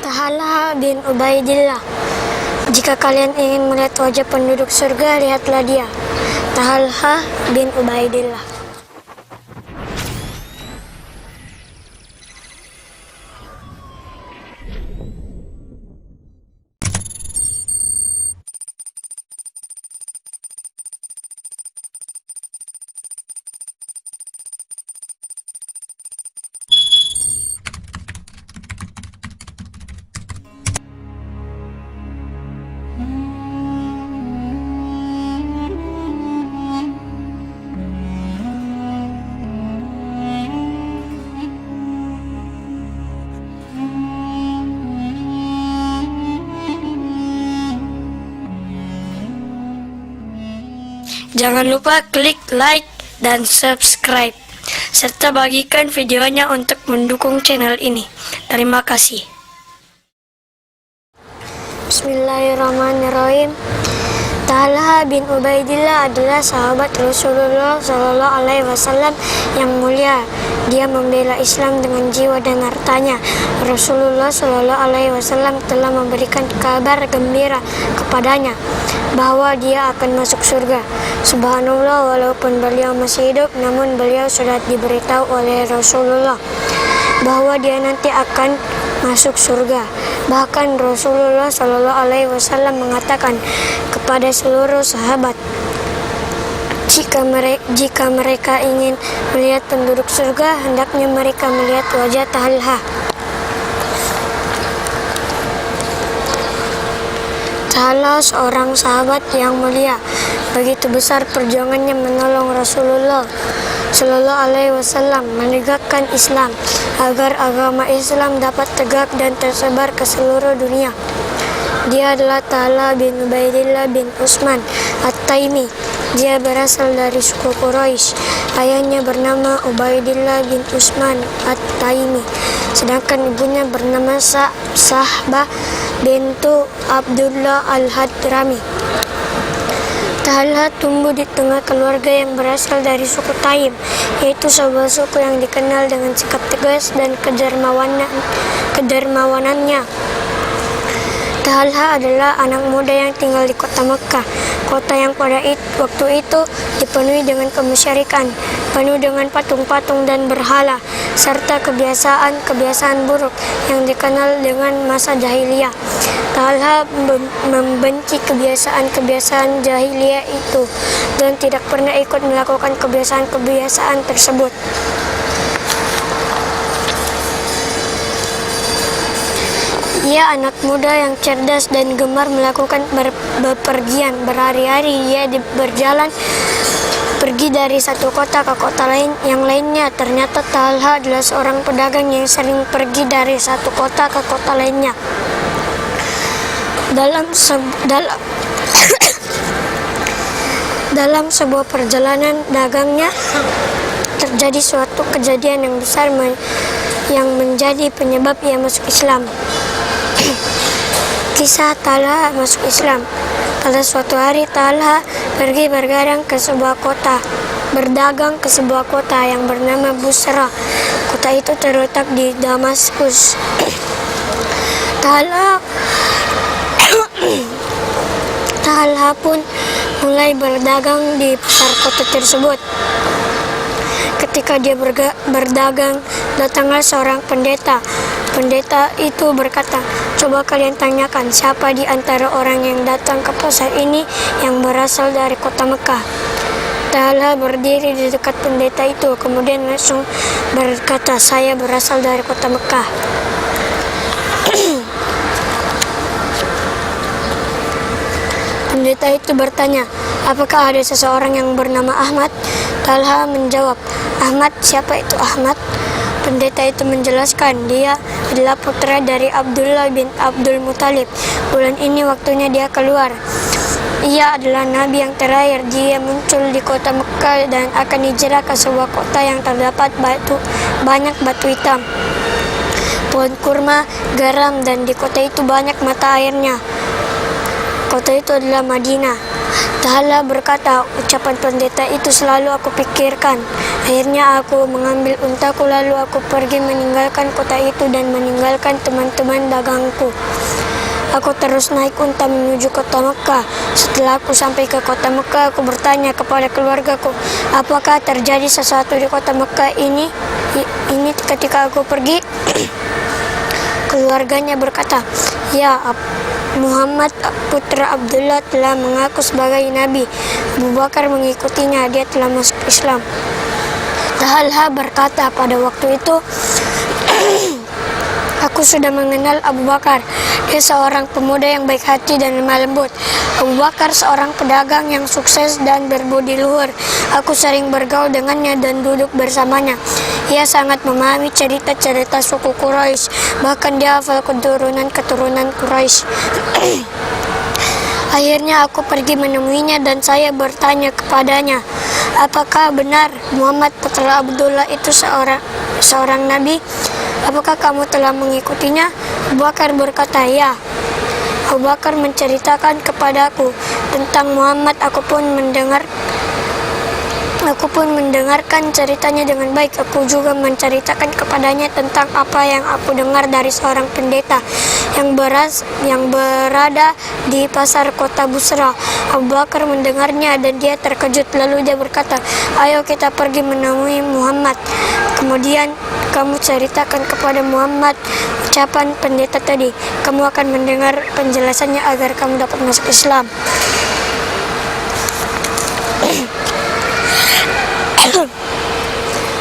Talha bin Ubaidillah. Jika kalian ingin melihat wajah penduduk surga, lihatlah dia. Talha bin Ubaidillah. Jangan lupa klik like dan subscribe, serta bagikan videonya untuk mendukung channel ini. Terima kasih. Bismillahirrahmanirrahim. Talha bin Ubaidillah adalah sahabat Rasulullah Shallallahu Alaihi Wasallam yang mulia. Dia membela Islam dengan jiwa dan hartanya. Rasulullah Shallallahu Alaihi Wasallam telah memberikan kabar gembira kepadanya bahwa dia akan masuk surga. Subhanallah, walaupun beliau masih hidup, namun beliau sudah diberitahu oleh Rasulullah bahwa dia nanti akan masuk surga. Bahkan Rasulullah Shallallahu Alaihi Wasallam mengatakan kepada seluruh sahabat, jika mereka ingin melihat penduduk surga, hendaknya mereka melihat wajah Talha. Talha seorang sahabat yang mulia. Begitu besar perjuangannya menolong Rasulullah Shallallahu Alaihi Wasallam menegakkan Islam agar agama Islam dapat tegak dan tersebar ke seluruh dunia. Dia adalah Talha bin Ubaidillah bin Utsman At-Taimi. Dia berasal dari suku Quraisy. Ayahnya bernama Ubaidillah bin Utsman At-Taimi, sedangkan ibunya bernama Sahbah bintu Abdullah Al-Hadrami. Talha tumbuh di tengah keluarga yang berasal dari suku Taim, yaitu sebuah suku yang dikenal dengan sikap tegas dan kedermawanannya. Talha adalah anak muda yang tinggal di kota Mekah, kota yang pada waktu itu dipenuhi dengan kemusyrikan, penuh dengan patung-patung dan berhala, serta kebiasaan buruk yang dikenal dengan masa jahiliyah. Talha membenci kebiasaan jahiliyah itu dan tidak pernah ikut melakukan kebiasaan tersebut. Ia anak muda yang cerdas dan gemar melakukan bepergian. Berhari-hari ia berjalan pergi dari satu kota ke kota yang lainnya. Ternyata Talha adalah seorang pedagang yang sering pergi dari satu kota ke kota lainnya. Dalam sebuah perjalanan dagangnya terjadi suatu kejadian yang besar yang menjadi penyebab ia masuk Islam. Kisah Talha masuk Islam. Pada suatu hari Talha pergi berdagang ke sebuah kota yang bernama Busra. Kota itu terletak di Damaskus. Talha pun mulai berdagang di pasar kota tersebut. Ketika dia berdagang, datanglah seorang pendeta. Pendeta itu berkata, "Coba kalian tanyakan siapa di antara orang yang datang ke pasar ini yang berasal dari kota Mekah." Talha berdiri di dekat pendeta itu, kemudian langsung berkata, "Saya berasal dari kota Mekah." Pendeta itu bertanya, "Apakah ada seseorang yang bernama Ahmad?" Talha menjawab, "Ahmad? Siapa itu Ahmad?" Pendeta itu menjelaskan, dia adalah putra dari Abdullah bin Abdul Muthalib. Bulan ini waktunya dia keluar. Ia adalah nabi yang terakhir. Dia muncul di kota Mekah dan akan hijrah ke sebuah kota yang terdapat banyak batu hitam, pohon kurma, garam, dan di kota itu banyak mata airnya. Kota itu adalah Madinah. Talha berkata, ucapan pendeta itu selalu aku pikirkan. Akhirnya aku mengambil untaku lalu aku pergi meninggalkan kota itu dan meninggalkan teman-teman dagangku. Aku terus naik unta menuju kota Mekah. Setelah aku sampai ke kota Mekah, aku bertanya kepada keluargaku, apakah terjadi sesuatu di kota Mekah ini ketika aku pergi? Keluarganya berkata, ya, Muhammad putra Abdullah telah mengaku sebagai nabi. Abu Bakar mengikutinya, dia telah masuk Islam. Talha berkata, pada waktu itu aku sudah mengenal Abu Bakar. Dia seorang pemuda yang baik hati dan lemah lembut. Abu Bakar seorang pedagang yang sukses dan berbudi luhur. Aku sering bergaul dengannya dan duduk bersamanya. Ia sangat memahami cerita-cerita suku Quraisy. Bahkan dia hafal keturunan Quraisy. Akhirnya aku pergi menemuinya dan saya bertanya kepadanya, apakah benar Muhammad putra Abdullah itu seorang nabi? Apakah kamu telah mengikutinya? Abu Bakar berkata, ya. Abu Bakar menceritakan kepadaku tentang Muhammad. Aku pun mendengarkan ceritanya dengan baik. Aku juga menceritakan kepadanya tentang apa yang aku dengar dari seorang pendeta yang berada di pasar kota Busra. Abu Bakar mendengarnya dan dia terkejut. Lalu dia berkata, ayo kita pergi menemui Muhammad. Kemudian kamu ceritakan kepada Muhammad ucapan pendeta tadi. Kamu akan mendengar penjelasannya agar kamu dapat masuk Islam.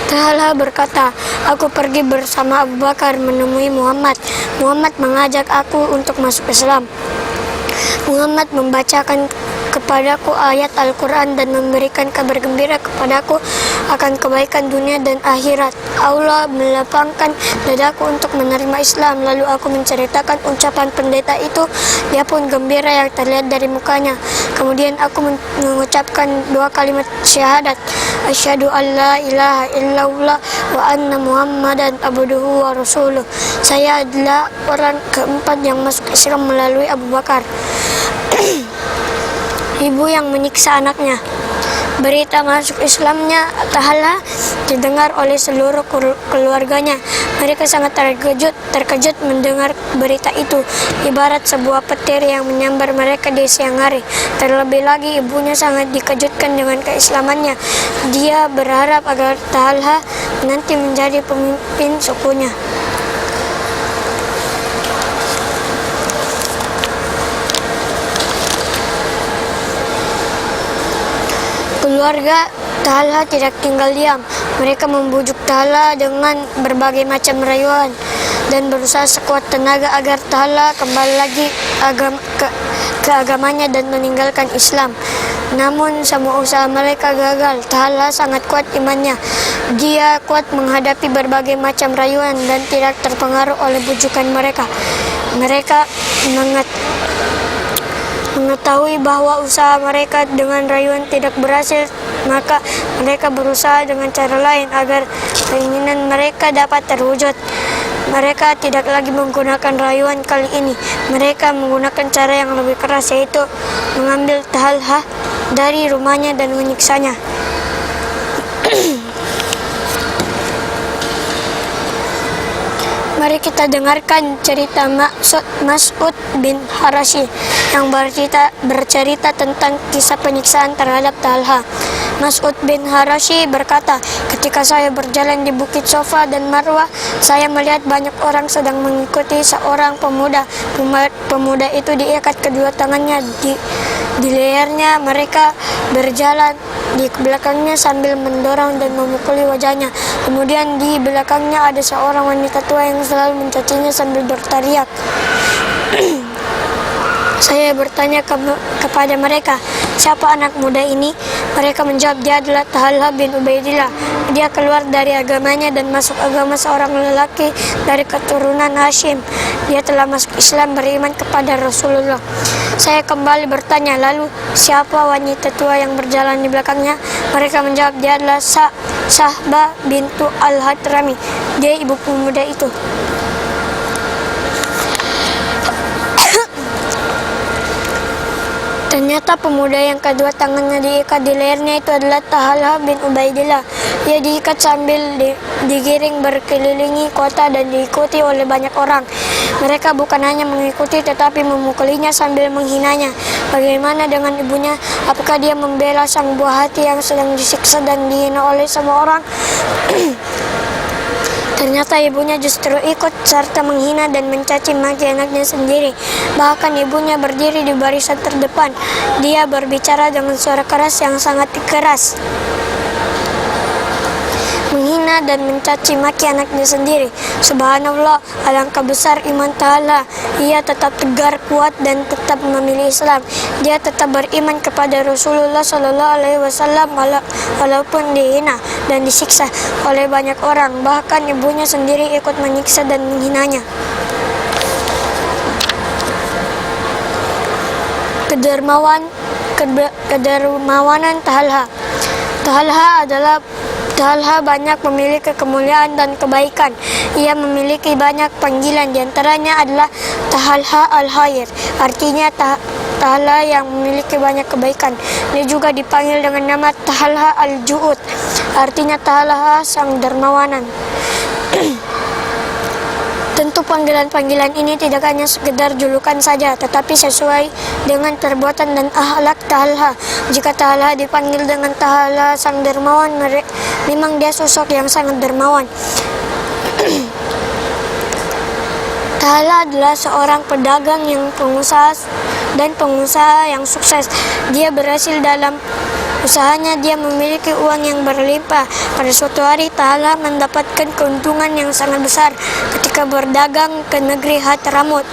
Talha berkata, aku pergi bersama Abu Bakar menemui Muhammad. Muhammad mengajak aku untuk masuk Islam. Muhammad membacakan kepadaku ayat Al-Quran dan memberikan kabar gembira kepadaku akan kebaikan dunia dan akhirat. Allah melapangkan dadaku untuk menerima Islam. Lalu aku menceritakan ucapan pendeta itu. Dia pun gembira yang terlihat dari mukanya. Kemudian aku mengucapkan 2 kalimat syahadat, asyhadu an la ilaha illallah wa anna muhammadan abduhu wa rasuluh. Saya adalah orang keempat yang masuk Islam melalui Abu Bakar. Ibu yang menyiksa anaknya. Berita masuk Islamnya Talha didengar oleh seluruh keluarganya. Mereka sangat terkejut mendengar berita itu, ibarat sebuah petir yang menyambar mereka di siang hari. Terlebih lagi ibunya sangat dikejutkan dengan keislamannya. Dia berharap agar Talha nanti menjadi pemimpin sukunya. Keluarga Talha tidak tinggal diam. Mereka membujuk Talha dengan berbagai macam rayuan dan berusaha sekuat tenaga agar Talha kembali lagi ke agamanya dan meninggalkan Islam. Namun semua usaha mereka gagal. Talha sangat kuat imannya. Dia kuat menghadapi berbagai macam rayuan dan tidak terpengaruh oleh bujukan mereka. Mereka mengetahui bahwa usaha mereka dengan rayuan tidak berhasil, maka mereka berusaha dengan cara lain agar keinginan mereka dapat terwujud. Mereka tidak lagi menggunakan rayuan kali ini. Mereka menggunakan cara yang lebih keras, yaitu mengambil Talha dari rumahnya dan menyiksanya. Mari kita dengarkan cerita Mas'ud bin Harashi yang bercerita tentang kisah penyiksaan terhadap Talha. Mas'ud bin Harashi berkata, ketika saya berjalan di Bukit Sofa dan Marwah, saya melihat banyak orang sedang mengikuti seorang pemuda. Pemuda itu diikat kedua tangannya di lehernya. Mereka berjalan di belakangnya sambil mendorong dan memukuli wajahnya. Kemudian di belakangnya ada seorang wanita tua yang selalu mencacinya sambil berteriak. Saya bertanya kepada mereka, siapa anak muda ini? Mereka menjawab, dia adalah Talha bin Ubaidillah. Dia keluar dari agamanya dan masuk agama seorang lelaki dari keturunan Hashim. Dia telah masuk Islam, beriman kepada Rasulullah. Saya kembali bertanya, lalu siapa wanita tua yang berjalan di belakangnya? Mereka menjawab, dia adalah Sahbah bintu Al-Hadrami. Dia ibu pemuda itu. Ternyata pemuda yang kedua tangannya diikat di lehernya itu adalah Talha bin Ubaidillah. Ia diikat sambil digiring berkelilingi kota dan diikuti oleh banyak orang. Mereka bukan hanya mengikuti tetapi memukulinya sambil menghinanya. Bagaimana dengan ibunya? Apakah dia membela sang buah hati yang sedang disiksa dan dihina oleh semua orang? Ternyata ibunya justru ikut serta menghina dan mencaci maki anaknya sendiri. Bahkan ibunya berdiri di barisan terdepan. Dia berbicara dengan suara keras yang sangat keras, menghina dan mencaci maki anaknya sendiri. Subhanallah, alangkah besar iman Talha. Ia tetap tegar, kuat dan tetap memilih Islam. Dia tetap beriman kepada Rasulullah SAW walaupun dihina dan disiksa oleh banyak orang. Bahkan ibunya sendiri ikut menyiksa dan menghinanya. Kedermawanan Talha. Talha banyak memiliki kemuliaan dan kebaikan. Ia memiliki banyak panggilan, diantaranya adalah Talha al-Khair, artinya Talha yang memiliki banyak kebaikan. Dia juga dipanggil dengan nama Talha al-Ju'ud, artinya Talha sang dermawanan. Tentu panggilan-panggilan ini tidak hanya sekedar julukan saja, tetapi sesuai dengan perbuatan dan akhlak Talha. Jika Talha dipanggil dengan Talha sang dermawan, memang dia sosok yang sangat dermawan. Talha adalah seorang pedagang yang pengusaha yang sukses. Dia berhasil dalam usahanya. Dia memiliki uang yang berlimpah. Pada suatu hari Talha mendapatkan keuntungan yang sangat besar ketika berdagang ke negeri Hadramaut.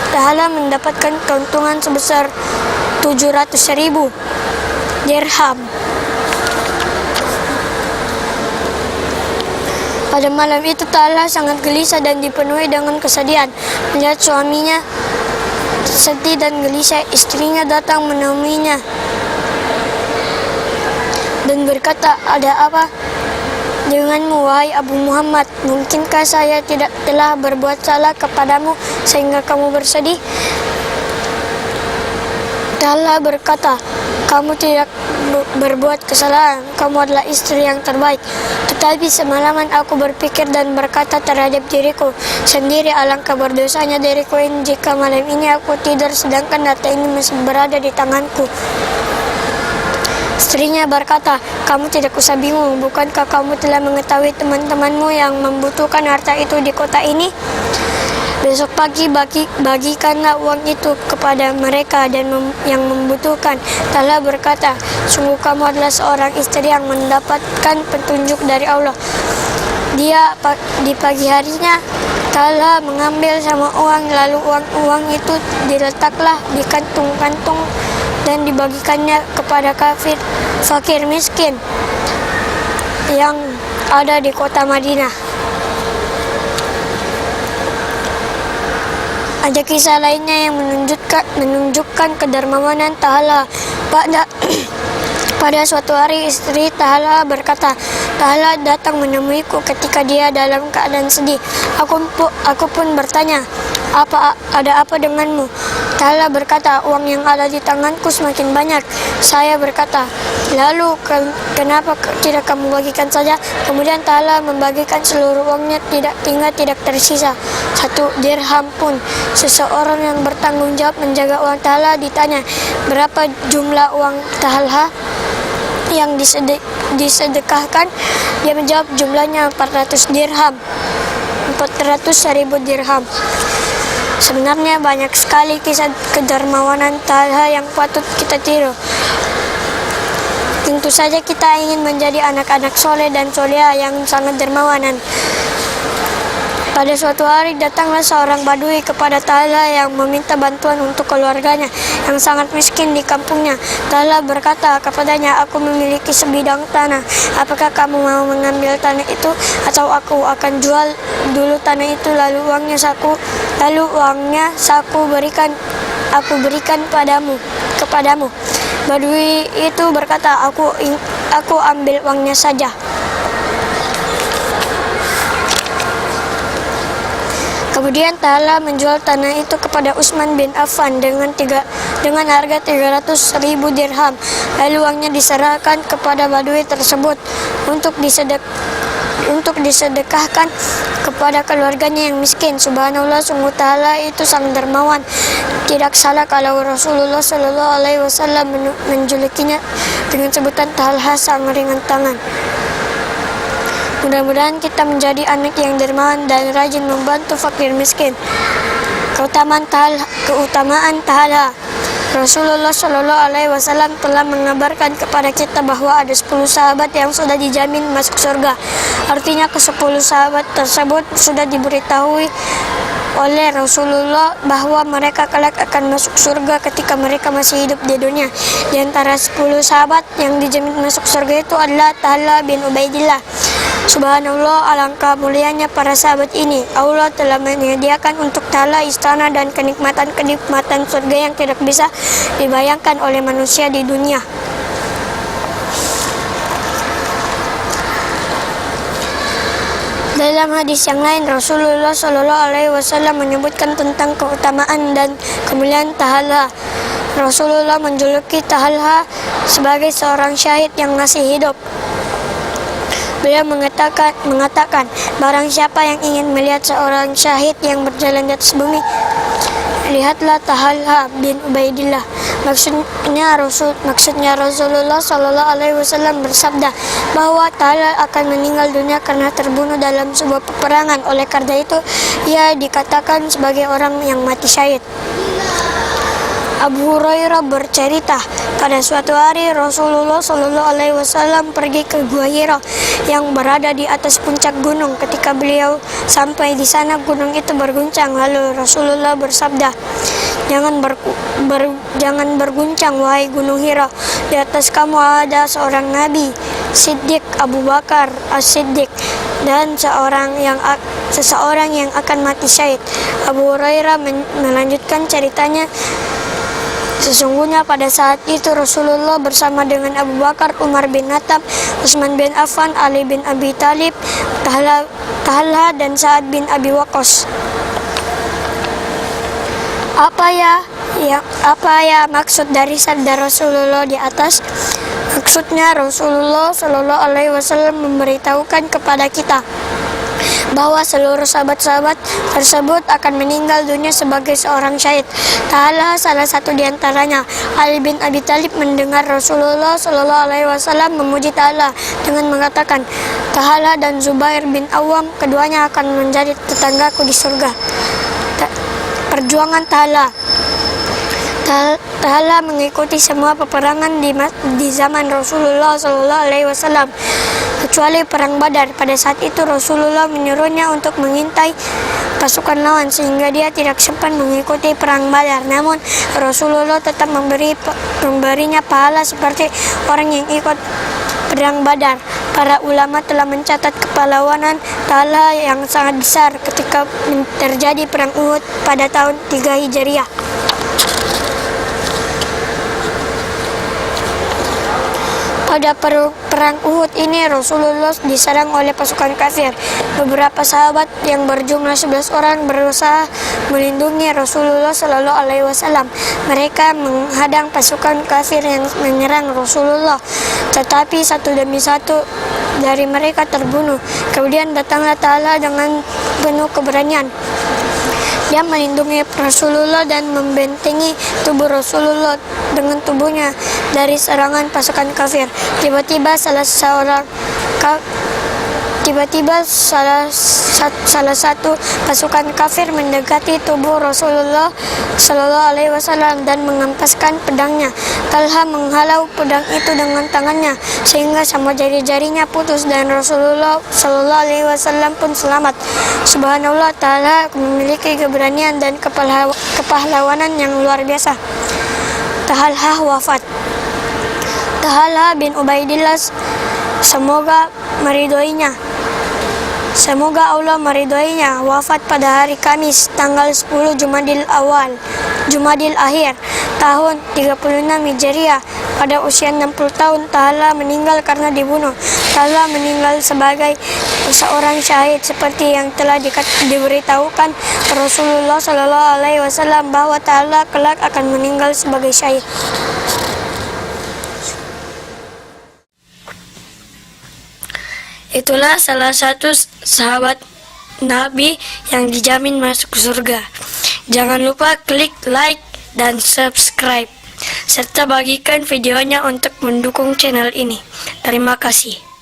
Talha mendapatkan keuntungan sebesar 700.000 dirham. Pada malam itu Talha sangat gelisah dan dipenuhi dengan kesedihan. Melihat suaminya sedih dan gelisah, istrinya datang menemuinya dan berkata, "Ada apa denganmu, wahai Abu Muhammad? Mungkinkah saya tidak telah berbuat salah kepadamu sehingga kamu bersedih?" Talha berkata, "Kamu tidak berbuat kesalahan, kamu adalah istri yang terbaik. Tetapi semalaman aku berpikir dan berkata terhadap diriku sendiri, alangkah berdosanya diriku ini jika malam ini aku tidur sedangkan harta ini masih berada di tanganku." Istrinya berkata, "Kamu tidak usah bingung, bukankah kamu telah mengetahui teman-temanmu yang membutuhkan harta itu di kota ini? Besok pagi bagikanlah uang itu kepada mereka dan yang membutuhkan." Talha berkata, "Sungguh kamu adalah seorang istri yang mendapatkan petunjuk dari Allah." Di pagi harinya Talha mengambil sama uang, lalu uang itu diletaklah di kantung-kantung dan dibagikannya kepada fakir miskin yang ada di kota Madinah. Ada kisah lainnya yang menunjukkan kedermawanan Talha. Pada suatu hari istri Talha berkata, "Talha datang menemuiku ketika dia dalam keadaan sedih. Aku pun bertanya, ada apa denganmu?" Talha berkata, "Uang yang ada di tanganku semakin banyak." Saya berkata, "Lalu kenapa tidak kamu bagikan saja?" Kemudian Talha membagikan seluruh uangnya, tidak tersisa 1 dirham pun. Seseorang yang bertanggung jawab menjaga uang Talha ditanya, "Berapa jumlah uang Talha yang disedekahkan?" Dia menjawab, "Jumlahnya 400.000 dirham. Sebenarnya banyak sekali kisah kedermawanan Talha yang patut kita tiru. Tentu saja kita ingin menjadi anak-anak soleh dan soleha yang sangat dermawanan. Pada suatu hari datanglah seorang badui kepada Talha yang meminta bantuan untuk keluarganya yang sangat miskin di kampungnya. Talha berkata kepadanya, "Aku memiliki sebidang tanah. Apakah kamu mau mengambil tanah itu atau aku akan jual dulu tanah itu lalu uangnya aku berikan kepadamu." Badui itu berkata, "Aku ambil uangnya saja." Kemudian Talha menjual tanah itu kepada Utsman bin Affan dengan harga 300.000 dirham. Lalu uangnya diserahkan kepada badui tersebut untuk disedekahkan kepada keluarganya yang miskin. Subhanallah, sungguh Talha itu sang dermawan. Tidak salah kalau Rasulullah SAW menjulukinya dengan sebutan Talha sang ringan tangan. Mudah-mudahan kita menjadi anak yang dermawan dan rajin membantu fakir miskin. Keutamaan Talha. Rasulullah SAW telah mengabarkan kepada kita bahwa ada 10 sahabat yang sudah dijamin masuk surga. Artinya ke-10 sahabat tersebut sudah diberitahui oleh Rasulullah bahwa mereka kelak akan masuk surga ketika mereka masih hidup di dunia. Di antara 10 sahabat yang dijamin masuk surga itu adalah Talha bin Ubaidillah. Subhanallah, alangkah mulianya para sahabat ini. Allah telah menyediakan untuk Talha istana dan kenikmatan surga yang tidak bisa dibayangkan oleh manusia di dunia. Dalam hadis yang lain, Rasulullah SAW menyebutkan tentang keutamaan dan kemuliaan Talha. Rasulullah menjuluki Talha sebagai seorang syahid yang masih hidup. Beliau mengatakan, barang siapa yang ingin melihat seorang syahid yang berjalan di atas bumi, lihatlah Talha bin Ubaidillah. Maksudnya Rasulullah SAW bersabda bahwa Talha akan meninggal dunia karena terbunuh dalam sebuah peperangan. Oleh karena itu, ia dikatakan sebagai orang yang mati syahid. Abu Hurairah bercerita, pada suatu hari Rasulullah SAW pergi ke Gua Hira yang berada di atas puncak gunung. Ketika beliau sampai di sana, gunung itu berguncang. Lalu Rasulullah bersabda, Jangan berguncang wahai gunung Hira. Di atas kamu ada seorang Nabi, Siddiq Abu Bakar As-Siddiq, dan seseorang yang akan mati syahid. Abu Hurairah melanjutkan ceritanya. Sesungguhnya pada saat itu Rasulullah bersama dengan Abu Bakar, Umar bin Khattab, Utsman bin Affan, Ali bin Abi Thalib, Talha dan Sa'ad bin Abi Waqqas. Apa ya maksud dari sabda Rasulullah di atas? Maksudnya Rasulullah SAW memberitahukan kepada kita bahwa seluruh sahabat-sahabat tersebut akan meninggal dunia sebagai seorang syahid. Talha salah satu di antaranya. Ali bin Abi Thalib mendengar Rasulullah SAW memuji Talha dengan mengatakan, Talha dan Zubair bin Awam keduanya akan menjadi tetanggaku di surga. Perjuangan Talha. Talha mengikuti semua peperangan di zaman Rasulullah SAW, kecuali perang Badar. Pada saat itu Rasulullah menyuruhnya untuk mengintai pasukan lawan sehingga dia tidak sempat mengikuti perang Badar. Namun Rasulullah tetap memberinya pahala seperti orang yang ikut perang Badar. Para ulama telah mencatat kepahlawanan Talha yang sangat besar ketika terjadi perang Uhud pada tahun 3 Hijriah. Pada perang Uhud ini Rasulullah diserang oleh pasukan kafir. Beberapa sahabat yang berjumlah 11 orang berusaha melindungi Rasulullah SAW. Mereka menghadang pasukan kafir yang menyerang Rasulullah, tetapi satu demi satu dari mereka terbunuh. Kemudian datanglah Talha dengan penuh keberanian. Dia melindungi Rasulullah dan membentengi tubuh Rasulullah dengan tubuhnya dari serangan pasukan kafir. Tiba-tiba salah satu pasukan kafir mendekati tubuh Rasulullah SAW dan mengampaskan pedangnya. Talha menghalau pedang itu dengan tangannya sehingga semua jari-jarinya putus dan Rasulullah SAW pun selamat. Subhanallah, Talha memiliki keberanian dan kepahlawanan yang luar biasa. Talha wafat. Talha bin Ubaidillah, semoga meridhoinya, Semoga Allah meridhoinya. Wafat pada hari Kamis tanggal 10 Jumadil Akhir tahun 36 Hijriah pada usia 60 tahun. Ta'ala meninggal karena dibunuh. Ta'ala meninggal sebagai seorang syahid seperti yang telah diberitahukan Rasulullah SAW bahwa Ta'ala kelak akan meninggal sebagai syahid. Itulah salah satu sahabat Nabi yang dijamin masuk surga. Jangan lupa klik like dan subscribe, serta bagikan videonya untuk mendukung channel ini. Terima kasih.